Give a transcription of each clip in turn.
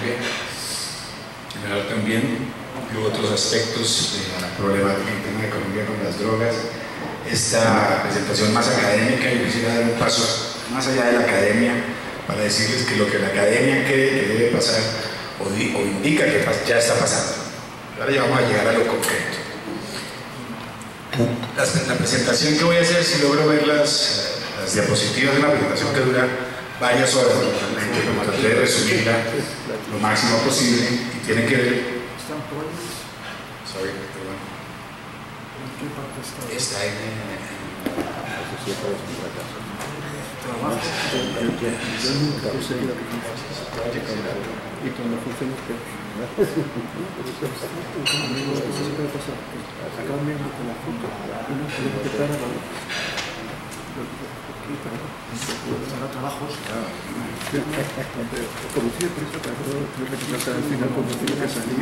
Colombia. En general también hubo otros aspectos de la problemática interna de Colombia con las drogas. Esta presentación más académica, yo quisiera dar un paso más allá de la academia para decirles que lo que la academia cree que debe pasar o indica que ya está pasando. Ahora ya vamos a llegar a lo concreto. La presentación que voy a hacer, si logro ver las diapositivas de una presentación que dura varias horas, normalmente, como traté de resumirla lo máximo posible, y tiene que ver. Está en trabajo. Yo nunca usé lo que y cuando funciona acaban viendo con la foto y no se le prepara para trabajos conocido por eso, pero que pasa al final cuando tiene que salir.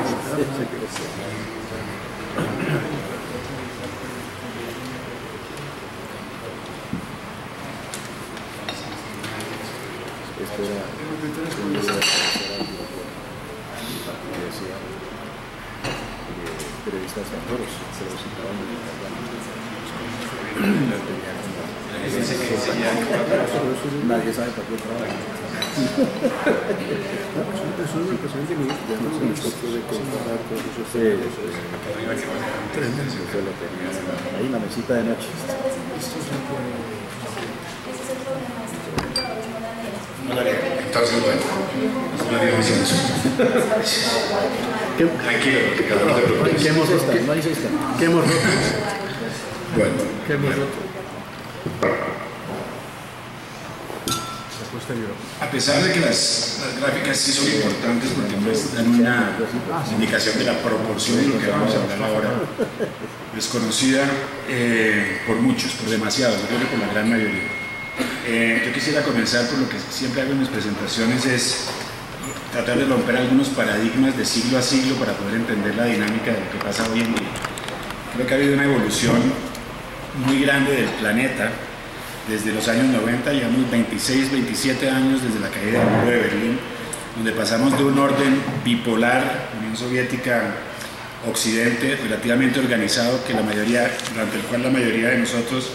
Esto era periodistas toros, se los citaban nadie sabe para qué trabaja. Es una persona impresionante que además el esfuerzo de comparar todos esos temas. Ahí en la mesita de noche. Entonces, bueno, no digamos eso. Tranquilo, porque cada uno te preocupa. ¿Qué hemos roto? ¿Qué hemos roto? Bueno, ¿qué hemos roto? A pesar de que las gráficas sí son importantes porque nos dan una indicación de la proporción de lo que vamos a hablar ahora, desconocida por muchos, por demasiados, yo creo que por la gran mayoría. Yo quisiera comenzar por lo que siempre hago en mis presentaciones, es tratar de romper algunos paradigmas de siglo a siglo para poder entender la dinámica de lo que pasa hoy en día. Creo que ha habido una evolución muy grande del planeta desde los años 90, llevamos 26, 27 años desde la caída del muro de Berlín, donde pasamos de un orden bipolar, Unión Soviética, Occidente, relativamente organizado, durante el cual la mayoría de nosotros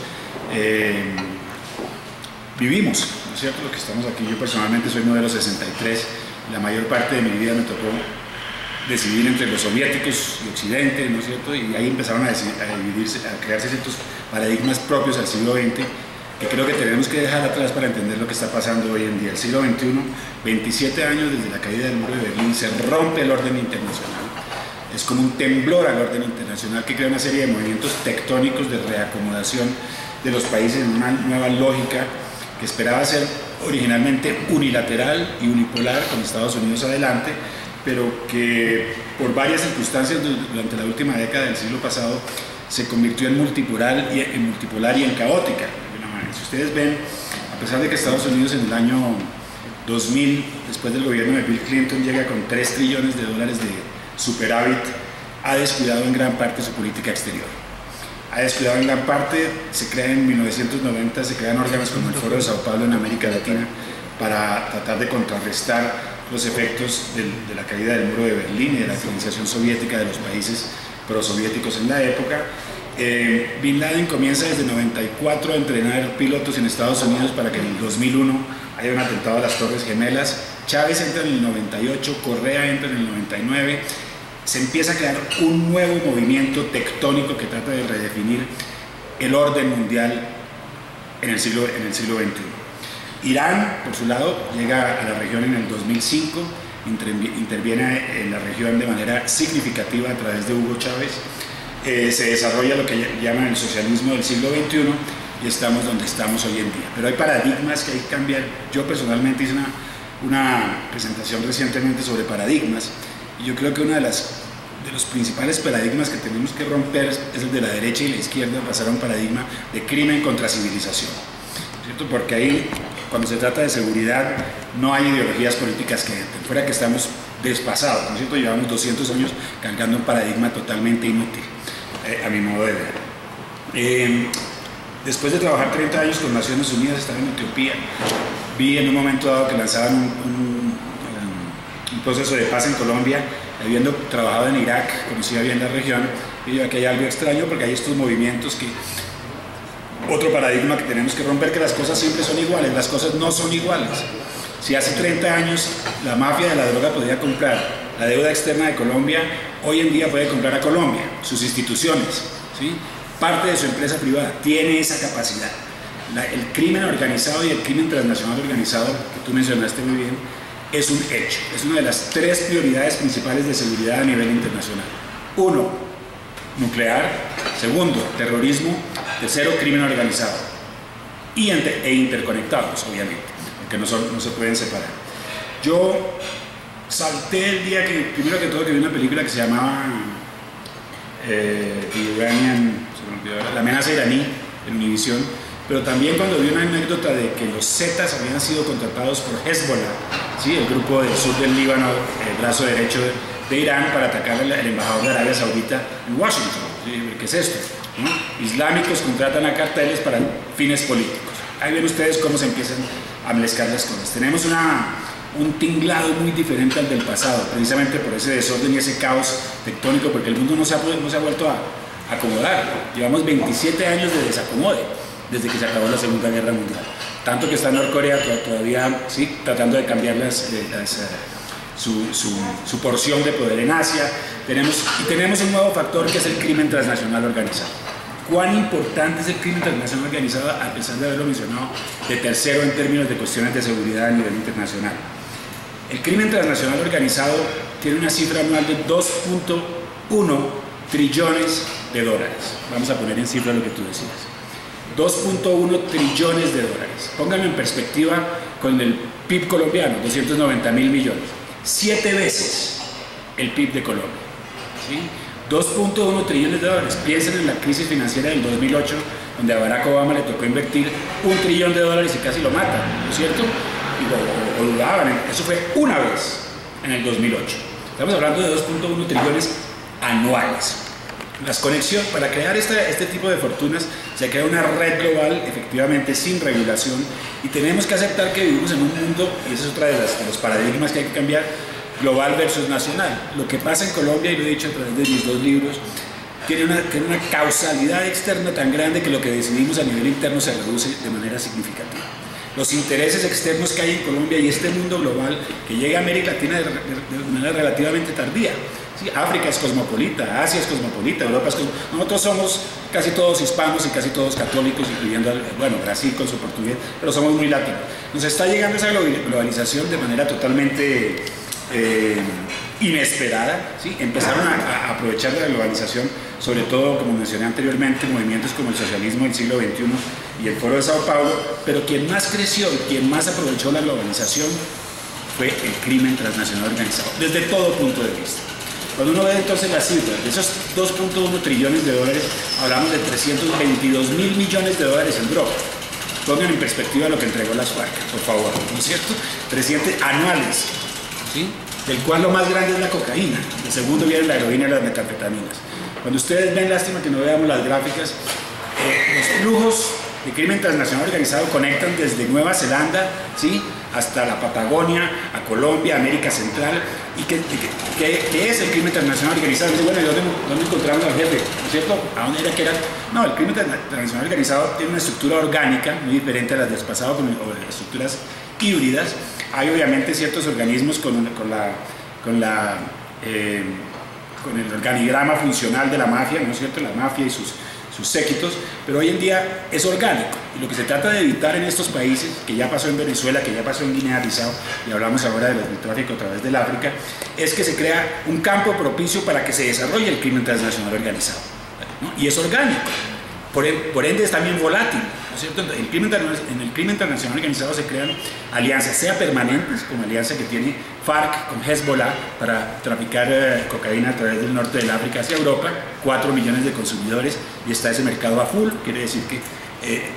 vivimos, ¿no es cierto? Lo que estamos aquí, yo personalmente soy modelo 63, la mayor parte de mi vida me tocó decidir entre los soviéticos y Occidente, ¿no es cierto? Y ahí empezaron a dividirse, a crearse ciertos paradigmas propios al siglo XX, que creo que tenemos que dejar atrás para entender lo que está pasando hoy en día. El siglo XXI, 27 años desde la caída del muro de Berlín, se rompe el orden internacional. Es como un temblor al orden internacional que crea una serie de movimientos tectónicos de reacomodación de los países en una nueva lógica que esperaba ser originalmente unilateral y unipolar con Estados Unidos adelante, pero que por varias circunstancias durante la última década del siglo pasado se convirtió en multipolar y en caótica. Si ustedes ven, a pesar de que Estados Unidos en el año 2000, después del gobierno de Bill Clinton, llega con $3 trillones de superávit, ha descuidado en gran parte su política exterior. Ha descuidado en gran parte, se crea en 1990, se crean órganos como el Foro de Sao Paulo en América Latina para tratar de contrarrestar los efectos de la caída del muro de Berlín y de la financiación soviética de los países prosoviéticos en la época. Bin Laden comienza desde 94 a entrenar pilotos en Estados Unidos para que en el 2001 haya un atentado a las Torres Gemelas. Chávez entra en el 98, Correa entra en el 99. Se empieza a crear un nuevo movimiento tectónico que trata de redefinir el orden mundial en el siglo XXI. Irán, por su lado, llega a la región en el 2005, interviene en la región de manera significativa a través de Hugo Chávez. Se desarrolla lo que llaman el socialismo del siglo XXI y estamos donde estamos hoy en día. Pero hay paradigmas que hay que cambiar. Yo personalmente hice una presentación recientemente sobre paradigmas y yo creo que uno de los principales paradigmas que tenemos que romper es el de la derecha y la izquierda, pasar a un paradigma de crimen contra civilización, ¿cierto? Porque ahí, cuando se trata de seguridad, no hay ideologías políticas que entren, fuera que estamos desfasados, ¿no es cierto? Llevamos 200 años cargando un paradigma totalmente inútil, a mi modo de ver. Después de trabajar 30 años con Naciones Unidas, estaba en Etiopía, vi en un momento dado que lanzaban un proceso de paz en Colombia, habiendo trabajado en Irak, conocía bien la región, y yo que hay algo extraño porque hay estos movimientos que... Otro paradigma que tenemos que romper, que las cosas siempre son iguales, las cosas no son iguales. Si hace 30 años la mafia de la droga podía comprar la deuda externa de Colombia, hoy en día puede comprar a Colombia, sus instituciones, ¿sí? Parte de su empresa privada tiene esa capacidad. El crimen organizado y el crimen transnacional organizado, que tú mencionaste muy bien, es un hecho, es una de las 3 prioridades principales de seguridad a nivel internacional. 1, nuclear; 2, terrorismo; 3, crimen organizado, e interconectados, obviamente, porque no se pueden separar. Yo salté el día que, primero que todo, que vi una película que se llamaba La amenaza iraní, en Univisión, pero también cuando vi una anécdota de que los Zetas habían sido contratados por Hezbollah, ¿sí? El grupo del sur del Líbano, el brazo derecho de Irán, para atacar al embajador de Arabia Saudita en Washington. ¿Sí? ¿Qué es esto? ¿No? Islámicos contratan a carteles para fines políticos. Ahí ven ustedes cómo se empiezan a mezclar las cosas. Tenemos un tinglado muy diferente al del pasado, precisamente por ese desorden y ese caos tectónico, porque el mundo no se ha vuelto a acomodar. Llevamos 27 años de desacomode desde que se acabó la Segunda Guerra Mundial. Tanto que está Norcorea todavía, ¿sí?, tratando de cambiar su porción de poder en Asia. Tenemos un nuevo factor, que es el crimen transnacional organizado. ¿Cuán importante es el crimen transnacional organizado, a pesar de haberlo mencionado de tercero en términos de cuestiones de seguridad a nivel internacional? El crimen transnacional organizado tiene una cifra anual de 2.1 trillones de dólares. Vamos a poner en cifra lo que tú decías. 2.1 trillones de dólares. Pónganlo en perspectiva con el PIB colombiano, 290.000 millones. 7 veces el PIB de Colombia, ¿sí? 2.1 trillones de dólares. Piensen en la crisis financiera del 2008, donde a Barack Obama le tocó invertir $1 trillón y casi lo matan, ¿no es cierto? Y lo dudaban. Eso fue una vez en el 2008. Estamos hablando de 2.1 trillones anuales. Las conexiones, para crear este tipo de fortunas, se crea una red global, efectivamente, sin regulación, y tenemos que aceptar que vivimos en un mundo, y esa es otra de los paradigmas que hay que cambiar, global versus nacional. Lo que pasa en Colombia, y lo he dicho a través de mis 2 libros, tiene una causalidad externa tan grande que lo que decidimos a nivel interno se reduce de manera significativa. Los intereses externos que hay en Colombia y este mundo global que llega a América Latina de manera relativamente tardía. Sí, África es cosmopolita, Asia es cosmopolita, Europa es cosmopolita. Nosotros somos casi todos hispanos y casi todos católicos, incluyendo, bueno, Brasil con su portugués, pero somos muy latinos. Nos está llegando esa globalización de manera totalmente inesperada, ¿sí? Empezaron a aprovechar la globalización, sobre todo, como mencioné anteriormente, movimientos como el socialismo del siglo XXI y el Foro de Sao Paulo, pero quien más creció y quien más aprovechó la globalización fue el crimen transnacional organizado, desde todo punto de vista. Cuando uno ve entonces las cifras, de esos 2.1 trillones de dólares, hablamos de 322.000 millones de dólares en droga. Pongan en perspectiva lo que entregó las FARC, por favor, ¿no es cierto? 300 anuales, ¿sí? Del cual lo más grande es la cocaína, el segundo viene la heroína y las metanfetaminas. Cuando ustedes ven, lástima que no veamos las gráficas, los flujos de crimen transnacional organizado conectan desde Nueva Zelanda, ¿sí?, hasta la Patagonia, a Colombia, América Central. ¿Y qué es el crimen transnacional organizado? Dice, bueno, ¿y dónde encontramos al jefe? ¿No es cierto? ¿A dónde era que era? No, el crimen transnacional organizado tiene una estructura orgánica muy diferente a las del pasado, con estructuras híbridas. Hay obviamente ciertos organismos con el organigrama funcional de la mafia, ¿no es cierto? La mafia y sus séquitos, pero hoy en día es orgánico. Y lo que se trata de evitar en estos países, que ya pasó en Venezuela, que ya pasó en Guinea-Bissau, y hablamos ahora del tráfico a través del África, es que se crea un campo propicio para que se desarrolle el crimen transnacional organizado, ¿no? Y es orgánico, por ende es también volátil, ¿no es cierto? En el crimen internacional organizado se crean alianzas, sea permanentes, como alianza que tiene FARC con Hezbollah para traficar cocaína a través del norte del África hacia Europa, 4 millones de consumidores, y está ese mercado a full, quiere decir que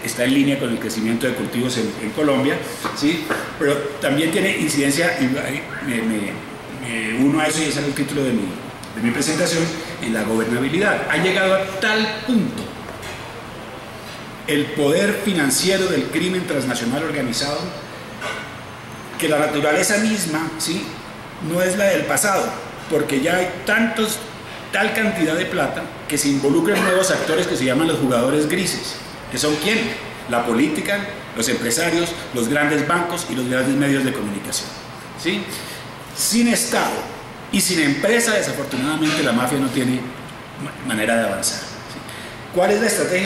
está en línea con el crecimiento de cultivos en Colombia, ¿sí? Pero también tiene incidencia, y me uno a eso, y ese es el título de mi presentación, en la gobernabilidad. Ha llegado a tal punto el poder financiero del crimen transnacional organizado que la naturaleza misma, ¿sí?, no es la del pasado, porque ya hay tal cantidad de plata que se involucran nuevos actores que se llaman los jugadores grises, que son ¿quién? La política, los empresarios, los grandes bancos y los grandes medios de comunicación, ¿sí? Sin Estado y sin empresa, desafortunadamente, la mafia no tiene manera de avanzar, ¿sí? ¿Cuál es la estrategia?